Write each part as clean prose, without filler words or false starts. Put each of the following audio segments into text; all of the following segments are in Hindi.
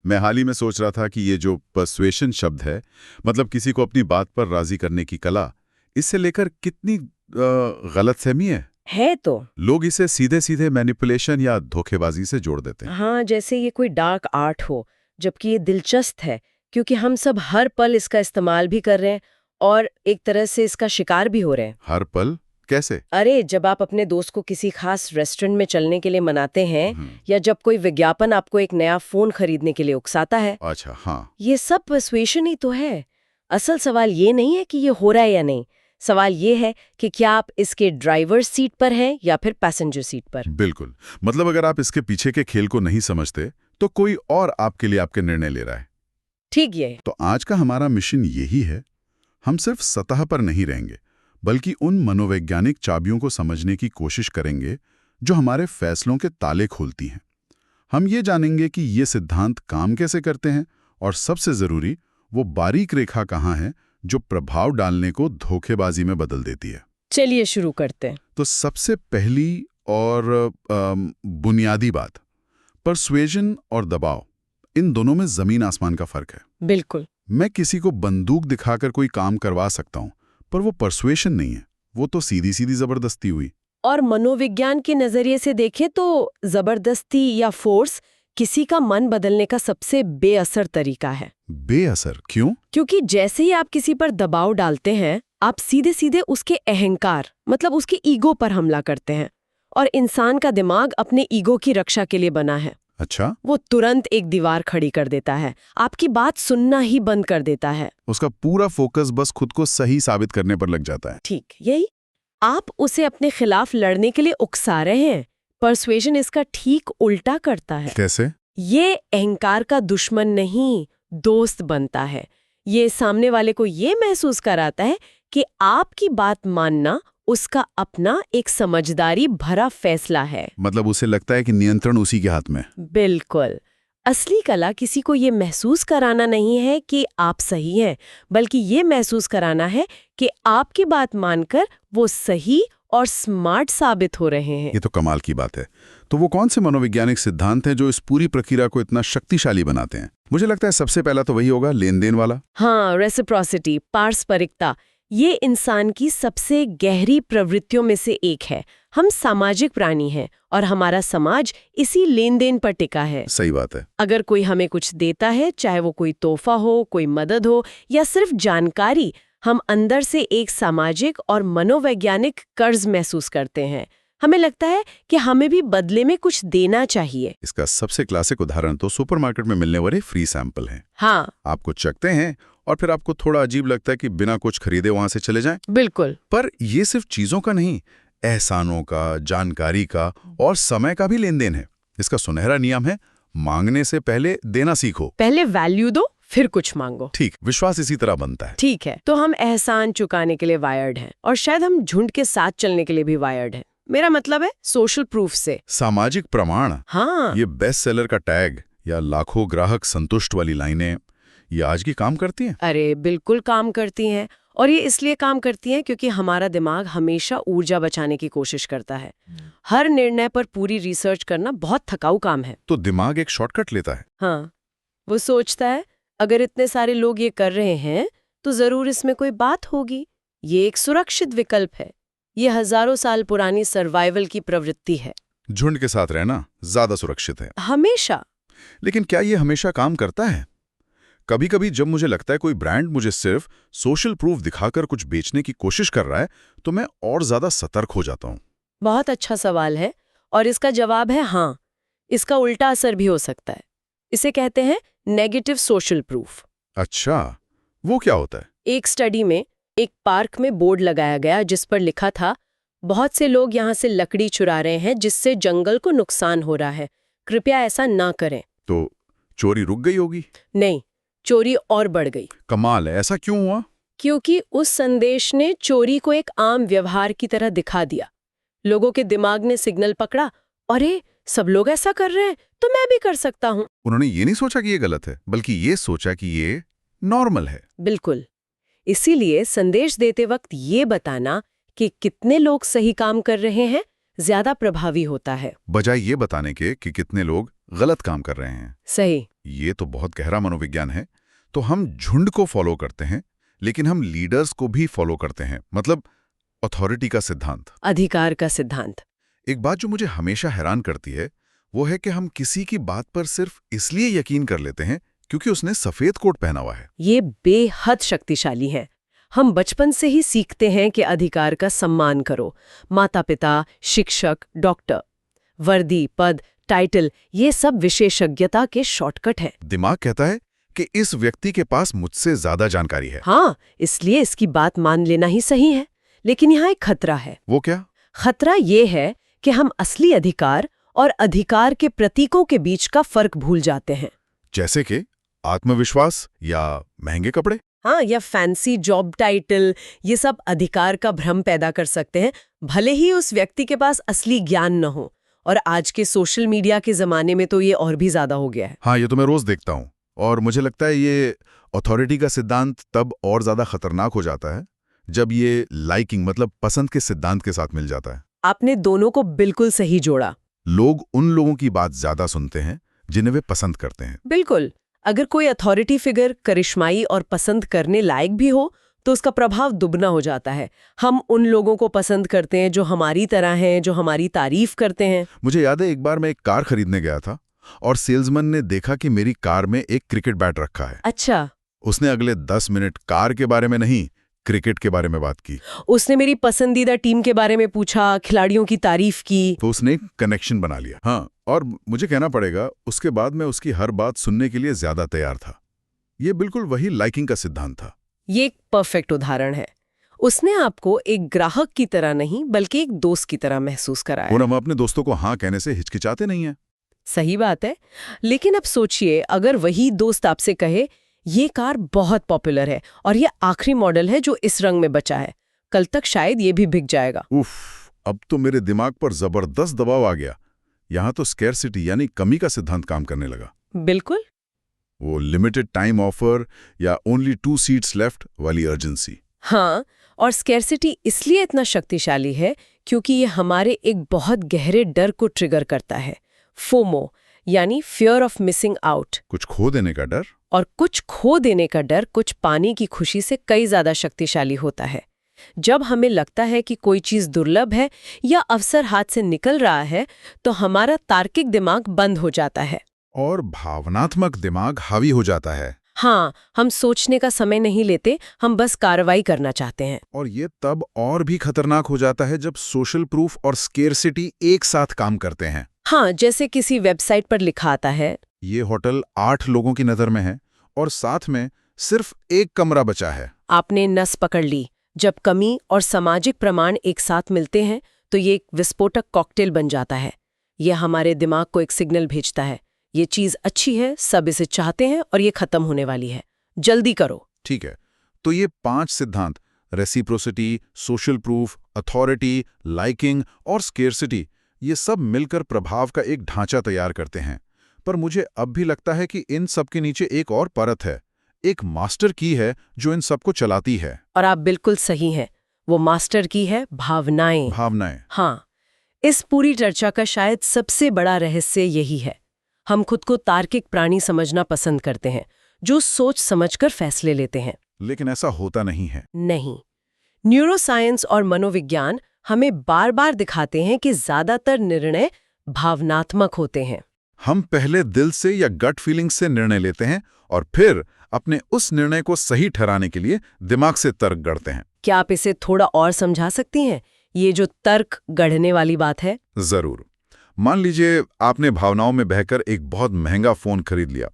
मैं हाल ही में सोच रहा था कि ये जो पर्सुएशन शब्द है, मतलब किसी को अपनी बात पर राजी करने की कला, इससे लेकर कितनी गलतफहमी है तो। लोग इसे सीधे सीधे मैनिपुलेशन या धोखेबाजी से जोड़ देते हैं। हाँ, जैसे ये कोई डार्क आर्ट हो, जबकि ये दिलचस्प है क्योंकि हम सब हर पल इसका इस्तेमाल भी कर रहे हैं और एक तरह से इसका शिकार भी हो रहे हैं। हर पल कैसे? अरे, जब आप अपने दोस्त को किसी खास रेस्टोरेंट में चलने के लिए मनाते हैं या जब कोई विज्ञापन आपको एक नया फोन खरीदने के लिए उकसाता है। अच्छा, हाँ। ये सब पर्सुएशन ही तो है। असल सवाल ये नहीं है कि ये हो रहा है या नहीं, सवाल ये है कि क्या आप इसके ड्राइवर सीट पर हैं या फिर पैसेंजर सीट पर। बिल्कुल। मतलब अगर आप इसके पीछे के खेल को नहीं समझते तो कोई और आपके लिए आपके निर्णय ले रहा है। ठीक ये। तो आज का हमारा मिशन यही है, हम सिर्फ सतह पर नहीं रहेंगे, बल्कि उन मनोवैज्ञानिक चाबियों को समझने की कोशिश करेंगे जो हमारे फैसलों के ताले खोलती हैं। हम ये जानेंगे कि ये सिद्धांत काम कैसे करते हैं और सबसे जरूरी, वो बारीक रेखा कहाँ है जो प्रभाव डालने को धोखेबाजी में बदल देती है। चलिए शुरू करते हैं। तो सबसे पहली और बुनियादी बात, पर्सुएजन और दबाव, इन दोनों में जमीन आसमान का फर्क है। बिल्कुल। मैं किसी को बंदूक दिखाकर कोई काम करवा सकता हूं, पर वो पर्सुएशन नहीं है, वो तो सीधी सीधी जबरदस्ती हुई। और मनोविज्ञान के नजरिए से देखें तो जबरदस्ती या फोर्स किसी का मन बदलने का सबसे बेअसर तरीका है। बेअसर क्यों? क्योंकि जैसे ही आप किसी पर दबाव डालते हैं, आप सीधे सीधे उसके अहंकार, मतलब उसके ईगो पर हमला करते हैं। और इंसान का दिमाग अपने ईगो की रक्षा के लिए बना है। अच्छा। वो तुरंत एक दीवार खड़ी कर देता है, आपकी बात सुनना ही बंद कर देता है। उसका पूरा फोकस बस खुद को सही साबित करने पर लग जाता है। ठीक यही। आप उसे अपने खिलाफ लड़ने के लिए उकसा रहे हैं। पर्सुएशन इसका ठीक उल्टा करता है। कैसे? ये अहंकार का दुश्मन नहीं, दोस्त बनता है। ये सामने वाले को ये महसूस कराता है कि आपकी बात मानना उसका अपना एक समझदारी भरा फैसला है। मतलब उसे लगता है कि नियंत्रण उसी के हाथ में। बिल्कुल। असली कला किसी को ये महसूस कराना नहीं है कि आप सही हैं, बल्कि ये महसूस कराना है कि आपकी बात मानकर वो सही और स्मार्ट साबित हो रहे हैं। ये तो कमाल की बात है। तो वो कौन से मनोवैज्ञानिक सिद्धांत हैं जो इस पूरी प्रक्रिया को इतना शक्तिशाली बनाते हैं? मुझे लगता है सबसे पहला तो वही होगा, लेन देन वाला। हाँ, रेसिप्रोसिटी, पारस्परिकता। ये इंसान की सबसे गहरी प्रवृत्तियों में से एक है। हम सामाजिक प्राणी हैं और हमारा समाज इसी लेन देन पर टिका है। सही बात है। अगर कोई हमें कुछ देता है, चाहे वो कोई तोहफा हो, कोई मदद हो या सिर्फ जानकारी, हम अंदर से एक सामाजिक और मनोवैज्ञानिक कर्ज महसूस करते हैं। हमें लगता है कि हमें भी बदले में कुछ देना चाहिए। इसका सबसे क्लासिक उदाहरण तो सुपरमार्केट में मिलने वाले फ्री सैंपल हैं। हाँ, आपको चखते हैं और फिर आपको थोड़ा अजीब लगता है कि बिना कुछ खरीदे वहां से चले जाएं। बिल्कुल। पर ये सिर्फ चीजों का नहीं, एहसानों का, जानकारी का और समय का भी लेन देन है। इसका सुनहरा नियम है, मांगने से पहले देना सीखो। पहले वैल्यू दो, फिर कुछ मांगो। ठीक, विश्वास इसी तरह बनता है। ठीक है, तो हम एहसान चुकाने के लिए वायर्ड हैं और शायद हम झुंड के साथ चलने के लिए भी वायर्ड हैं। मेरा मतलब है सोशल प्रूफ से। सामाजिक प्रमाण। हाँ, ये बेस्ट सेलर का टैग या लाखों ग्राहक संतुष्ट वाली लाइनें, ये आज की काम करती हैं। अरे बिल्कुल काम करती हैं। और ये इसलिए काम करती हैं क्योंकि हमारा दिमाग हमेशा ऊर्जा बचाने की कोशिश करता है। हर निर्णय पर पूरी रिसर्च करना बहुत थकाऊ काम है। तो दिमाग एक शॉर्टकट लेता है। हाँ, वो सोचता है अगर इतने सारे लोग ये कर रहे हैं तो जरूर इसमें कोई बात होगी। ये एक सुरक्षित विकल्प है। ये हजारों साल पुरानी सर्वाइवल की प्रवृत्ति है। झुंड के साथ रहना ज्यादा सुरक्षित है। हमेशा। लेकिन क्या ये हमेशा काम करता है? कभी कभी जब मुझे लगता है कोई ब्रांड मुझे सिर्फ सोशल प्रूफ दिखाकर कुछ बेचने की कोशिश कर रहा है, तो मैं और ज्यादा सतर्क हो जाता हूँ। बहुत अच्छा सवाल है और इसका जवाब है हाँ। इसका उल्टा असर भी हो सकता है। इसे कहते हैं नेगेटिव सोशल प्रूफ। अच्छा, वो क्या होता है? एक स्टडी में एक पार्क में बोर्ड लगाया गया जिस पर लिखा था, बहुत से लोग यहाँ से लकड़ी चुरा रहे हैं जिससे जंगल को नुकसान हो रहा है, कृपया ऐसा ना करें। तो चोरी रुक गई होगी? नहीं, चोरी और बढ़ गई। कमाल है, ऐसा क्यों हुआ? क्योंकि उस संदेश ने चोरी को एक आम व्यवहार की तरह दिखा दिया। लोगों के दिमाग ने सिग्नल पकड़ा, अरे सब लोग ऐसा कर रहे हैं तो मैं भी कर सकता हूँ। उन्होंने ये नहीं सोचा कि ये गलत है, बल्कि ये सोचा कि ये नॉर्मल है। बिल्कुल। इसीलिए संदेश देते वक्त ये बताना कि कितने लोग सही काम कर रहे हैं ज्यादा प्रभावी होता है, बजाय ये बताने के कि कितने लोग गलत काम कर रहे हैं। सही। ये तो बहुत गहरा मनोविज्ञान है। तो हम झुंड को फॉलो करते हैं, लेकिन हम लीडर्स को भी फॉलो करते हैं, मतलब अथॉरिटी का सिद्धांत। अधिकार का सिद्धांत। एक बात जो मुझे हमेशा हैरान करती है वो है कि हम किसी की बात पर सिर्फ इसलिए यकीन कर लेते हैं क्योंकि उसने सफेद कोट पहना हुआ है। ये बेहद शक्तिशाली है। हम बचपन से ही सीखते हैं कि अधिकार का सम्मान करो। माता पिता, शिक्षक, डॉक्टर। वर्दी, पद, टाइटल, ये सब विशेषज्ञता के शॉर्टकट हैं। दिमाग कहता है कि इस व्यक्ति के पास मुझसे ज्यादा जानकारी है। हाँ, इसलिए इसकी बात मान लेना ही सही है। लेकिन यहाँ एक खतरा है। वो क्या? खतरा ये है कि हम असली अधिकार और अधिकार के प्रतीकों के बीच का फर्क भूल जाते हैं। जैसे कि आत्मविश्वास या महंगे कपड़े। हाँ, या फैंसी जॉब टाइटल, ये सब अधिकार का भ्रम पैदा कर सकते हैं, भले ही उस व्यक्ति के पास असली ज्ञान न हो। और आज के सोशल मीडिया के जमाने में तो ये और भी ज्यादा हो गया है। हाँ, ये तो मैं रोज देखता हूँ। और मुझे लगता है ये अथॉरिटी का सिद्धांत तब और ज्यादा खतरनाक हो जाता है जब ये लाइकिंग मतलब पसंद के सिद्धांत के साथ मिल जाता है। आपने दोनों को बिल्कुल सही जोड़ा। लोग उन लोगों की बात ज्यादा सुनते हैं जिन्हें वे पसंद करते हैं। बिल्कुल। अगर कोई अथॉरिटी फिगर करिश्माई और पसंद करने लायक भी हो तो उसका प्रभाव दुगना हो जाता है। हम उन लोगों को पसंद करते हैं जो हमारी तरह हैं, जो हमारी तारीफ करते हैं। मुझे याद है एक बार मैं एक कार खरीदने गया था और सेल्समैन ने देखा कि मेरी कार में एक क्रिकेट बैट रखा है। अच्छा। उसने अगले 10 मिनट कार के बारे में नहीं, क्रिकेट के बारे में बात की। उसने मेरी पसंदीदा टीम के बारे में पूछा, खिलाड़ियों की तारीफ की। तो उसने एक कनेक्शन बना लिया। हाँ, और मुझे कहना पड़ेगा उसके बाद मैं उसकी हर बात सुनने के लिए ज्यादा तैयार था। ये बिल्कुल वही लाइकिंग का सिद्धांत था। ये एक परफेक्ट उदाहरण है। उसने आपको एक ग्राहक की तरह नहीं बल्कि एक दोस्त की तरह महसूस कराया। और हम अपने दोस्तों को हाँ कहने से हिचकिचाते नहीं हैं। सही बात है। लेकिन अब सोचिए, अगर वही दोस्त आपसे कहे ये कार बहुत पॉपुलर है और ये आखिरी मॉडल है जो इस रंग में बचा है, कल तक शायद ये भी बिक जाएगा। उफ, अब तो मेरे दिमाग पर जबरदस्त दबाव आ गया। यहाँ तो स्कैरसिटी यानी कमी का सिद्धांत काम करने लगा। बिल्कुल। वो लिमिटेड टाइम ऑफर या ओनली 2 सीट्स लेफ्ट वाली अर्जेंसी। हाँ, और स्कैरसिटी इसलिए इतना शक्तिशाली है क्योंकि ये हमारे एक बहुत गहरे डर को ट्रिगर करता है। फोमो यानी फियर ऑफ मिसिंग आउट। कुछ खो देने का डर। और कुछ खो देने का डर कुछ पाने की खुशी से कई ज्यादा शक्तिशाली होता है। जब हमें लगता है कि कोई चीज दुर्लभ है या अवसर हाथ से निकल रहा है तो हमारा तार्किक दिमाग बंद हो जाता है और भावनात्मक दिमाग हावी हो जाता है। हाँ, हम सोचने का समय नहीं लेते, हम बस कार्रवाई करना चाहते हैं। और ये तब और भी खतरनाक हो जाता है जब सोशल प्रूफ और स्केरसिटी एक साथ काम करते हैं। हाँ, जैसे किसी वेबसाइट पर लिखा आता है ये होटल 8 लोगों की नज़र में है और साथ में सिर्फ एक कमरा बचा है। आपने नस पकड़ ली। जब कमी और सामाजिक प्रमाण एक साथ मिलते हैं तो ये एक विस्फोटक कॉकटेल बन जाता है। यह हमारे दिमाग को एक सिग्नल भेजता है, ये चीज अच्छी है, सब इसे चाहते हैं और ये खत्म होने वाली है, जल्दी करो। ठीक है, तो ये 5 सिद्धांत reciprocity, social proof, authority, liking और स्केरसिटी, ये सब मिलकर प्रभाव का एक ढांचा तैयार करते हैं। पर मुझे अब भी लगता है कि इन सब के नीचे एक और परत है, एक मास्टर की है जो इन सबको चलाती है। और आप बिल्कुल सही हैं, वो मास्टर की है भावनाएं। भावनाएं। हाँ, इस पूरी चर्चा का शायद सबसे बड़ा रहस्य यही है। हम खुद को तार्किक प्राणी समझना पसंद करते हैं, जो सोच समझकर फैसले लेते हैं। लेकिन ऐसा होता नहीं है। नहीं। न्यूरोसाइंस और मनोविज्ञान हमें बार बार दिखाते हैं कि ज्यादातर निर्णय भावनात्मक होते हैं। हम पहले दिल से या गट फीलिंग से निर्णय लेते हैं और फिर अपने उस निर्णय को सही ठहराने के लिए दिमाग से तर्क गढ़ते हैं। क्या आप इसे थोड़ा और समझा सकती हैं, ये जो तर्क गढ़ने वाली बात है? जरूर। मान लीजिए आपने भावनाओं में बहकर एक बहुत महंगा फोन खरीद लिया।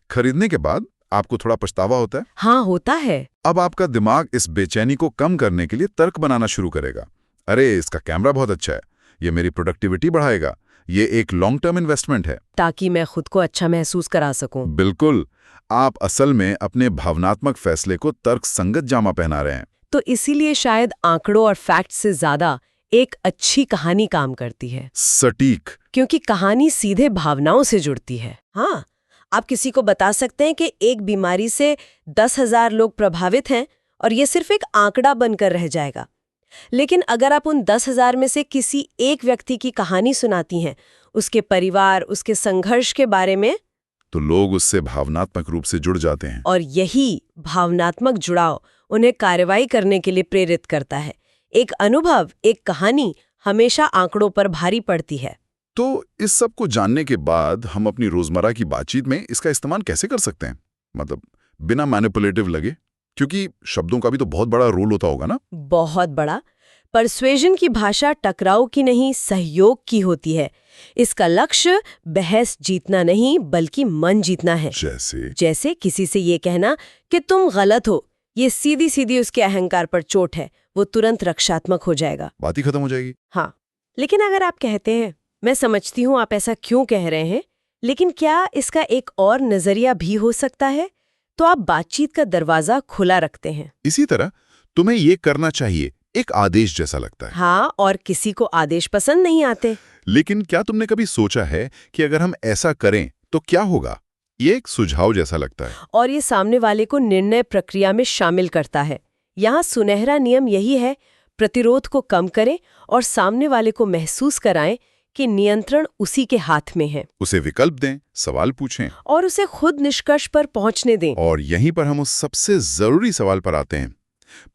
खरीदने के बाद आपको थोड़ा पछतावा होता है। हाँ, होता है। अब आपका दिमाग इस बेचैनी को कम करने के लिए तर्क बनाना शुरू करेगा। अरे, इसका कैमरा बहुत अच्छा है, ये मेरी प्रोडक्टिविटी बढ़ाएगा, ये एक लॉन्ग टर्म इन्वेस्टमेंट है, ताकि मैं खुद को अच्छा महसूस करा सकूं। बिल्कुल। आप असल में अपने भावनात्मक फैसले को तर्क संगत जामा पहना रहे हैं। तो इसीलिए शायद आंकड़ों और फैक्ट से ज्यादा एक अच्छी कहानी काम करती है। सटीक। क्योंकि कहानी सीधे भावनाओं से जुड़ती है। हाँ, आप किसी को बता सकते हैं कि एक बीमारी से 10,000 लोग प्रभावित हैं और ये सिर्फ एक आंकड़ा बनकर रह जाएगा। लेकिन अगर आप उन 10,000 में से किसी एक व्यक्ति की कहानी सुनाती हैं, उसके परिवार, उसके संघर्ष के बारे में, तो लोग उससे भावनात्मक रूप से जुड़ जाते हैं। और यही भावनात्मक जुड़ाव उन्हें कार्रवाई करने के लिए प्रेरित करता है। एक अनुभव, एक कहानी हमेशा आंकड़ों पर भारी पड़ती है। तो इस सब को जानने के बाद हम अपनी रोजमर्रा की बातचीत में इसका इस्तेमाल कैसे कर सकते हैं, मतलब बिना मैनिपुलेटिव लगे? क्योंकि शब्दों का भी तो बहुत बड़ा रोल होता होगा ना। बहुत बड़ा। परसुएजन की भाषा टकराव की नहीं, सहयोग की होती है। इसका लक्ष्य बहस जीतना नहीं, बल्कि मन जीतना है। जैसे किसी से ये कहना कि तुम गलत हो, ये सीधी सीधी उसके अहंकार पर चोट है, वो तुरंत रक्षात्मक हो जाएगा, बात ही खत्म हो जाएगी। हाँ, लेकिन अगर आप कहते हैं, मैं समझती हूँ आप ऐसा क्यों कह रहे हैं, लेकिन क्या इसका एक और नजरिया भी हो सकता है, तो आप बातचीत का दरवाजा खुला रखते हैं। इसी तरह तुम्हें ये करना चाहिए एक आदेश जैसा लगता है। हाँ, और किसी को आदेश पसंद नहीं आते। लेकिन क्या तुमने कभी सोचा है कि अगर हम ऐसा करें तो क्या होगा? ये एक सुझाव जैसा लगता है। और ये सामने वाले को निर्णय प्रक्रिया में शामिल करता है। यहाँ सुनहरा नियम यही है, प्रतिरोध को कम करें और सामने वाले को महसूस कराएं कि नियंत्रण उसी के हाथ में है। उसे विकल्प दें, सवाल पूछें और उसे खुद निष्कर्ष पर पहुंचने दें। और यहीं पर हम उस सबसे जरूरी सवाल पर आते हैं,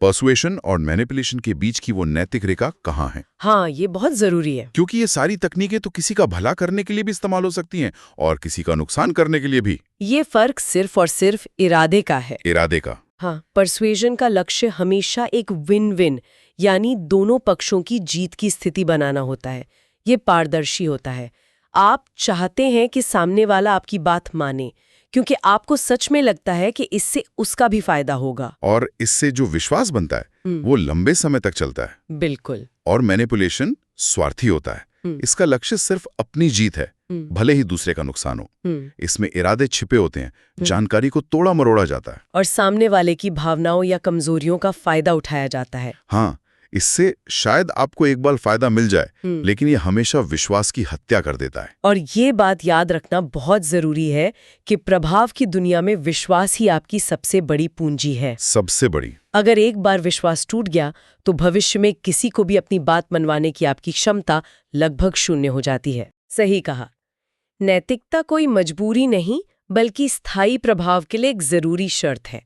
पर्सुएशन और मैनिपुलेशन के बीच की वो नैतिक रेखा कहाँ है? हाँ, ये बहुत जरूरी है। क्योंकि ये सारी तकनीकें तो किसी का भला करने के लिए भी इस्तेमाल हो सकती हैं और किसी का नुकसान करने के लिए भी। ये फर्क सिर्फ और सिर्फ इरादे का है। इरादे का। हाँ, पर्सुएशन का लक्ष्य हमेशा एक विन विन, यानी दोनों पक्षों की जीत की स्थिति बनाना होता है। ये पारदर्शी होता है। आप चाहते हैं कि सामने वाला आपकी बात माने, क्योंकि आपको सच में लगता है कि इससे उसका भी फायदा होगा। और इससे जो विश्वास बनता है वो लंबे समय तक चलता है। बिल्कुल। और मैनिपुलेशन स्वार्थी होता है। इसका लक्ष्य सिर्फ अपनी जीत है, भले ही दूसरे का नुकसान हो। इसमें इरादे छिपे होते हैं, जानकारी को तोड़ा मरोड़ा जाता है और सामने वाले की भावनाओं या कमजोरियों का फायदा उठाया जाता है। हाँ, इससे शायद आपको एक बार फायदा मिल जाए, लेकिन ये हमेशा विश्वास की हत्या कर देता है। और ये बात याद रखना बहुत जरूरी है कि प्रभाव की दुनिया में विश्वास ही आपकी सबसे बड़ी पूंजी है। सबसे बड़ी। अगर एक बार विश्वास टूट गया तो भविष्य में किसी को भी अपनी बात मनवाने की आपकी क्षमता लगभग शून्य हो जाती है। सही कहा। नैतिकता कोई मजबूरी नहीं, बल्कि स्थायी प्रभाव के लिए एक जरूरी शर्त है।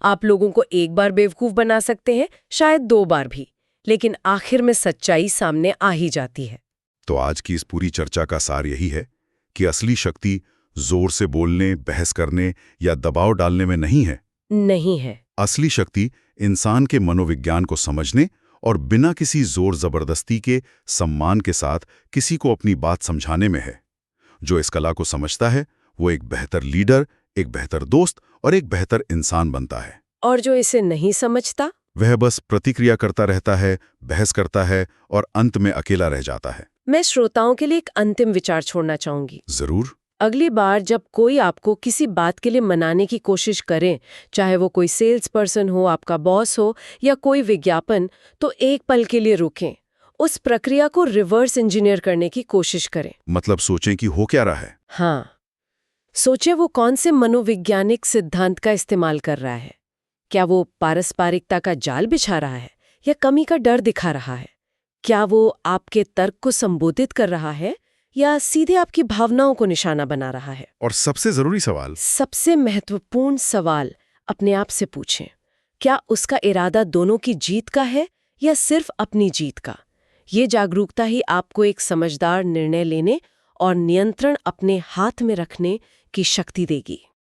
आप लोगों को एक बार बेवकूफ बना सकते हैं, शायद 2 बार भी, लेकिन आखिर में सच्चाई सामने आ ही जाती है। तो आज की इस पूरी चर्चा का सार यही है कि असली शक्ति जोर से बोलने, बहस करने या दबाव डालने में नहीं है। असली शक्ति इंसान के मनोविज्ञान को समझने और बिना किसी जोर जबरदस्ती के सम्मान के साथ किसी को अपनी बात समझाने में है। जो इस कला को समझता है वो एक बेहतर लीडर, एक बेहतर दोस्त और एक बेहतर इंसान बनता है। और जो इसे नहीं समझता, वह बस प्रतिक्रिया करता रहता है, बहस करता है और अंत में अकेला रह जाता है। मैं श्रोताओं के लिए एक अंतिम विचार छोड़ना चाहूंगी। जरूर। अगली बार जब कोई आपको किसी बात के लिए मनाने की कोशिश करे, चाहे वो कोई सेल्स पर्सन हो, आपका बॉस हो या कोई विज्ञापन, तो एक पल के लिए रुकें। उस प्रक्रिया को रिवर्स इंजीनियर करने की कोशिश करें। मतलब सोचें कि हो क्या रहा है। हाँ, सोचें वो कौन से मनोवैज्ञानिक सिद्धांत का इस्तेमाल कर रहा है। क्या वो पारस्परिकता का जाल बिछा रहा है या कमी का डर दिखा रहा है? क्या वो आपके तर्क को संबोधित कर रहा है या सीधे आपकी भावनाओं को निशाना बना रहा है? और सबसे जरूरी सवाल, सबसे महत्वपूर्ण सवाल अपने आप से पूछें, क्या उसका इरादा दोनों की जीत का है या सिर्फ अपनी जीत का? ये जागरूकता ही आपको एक समझदार निर्णय लेने और नियंत्रण अपने हाथ में रखने की शक्ति देगी।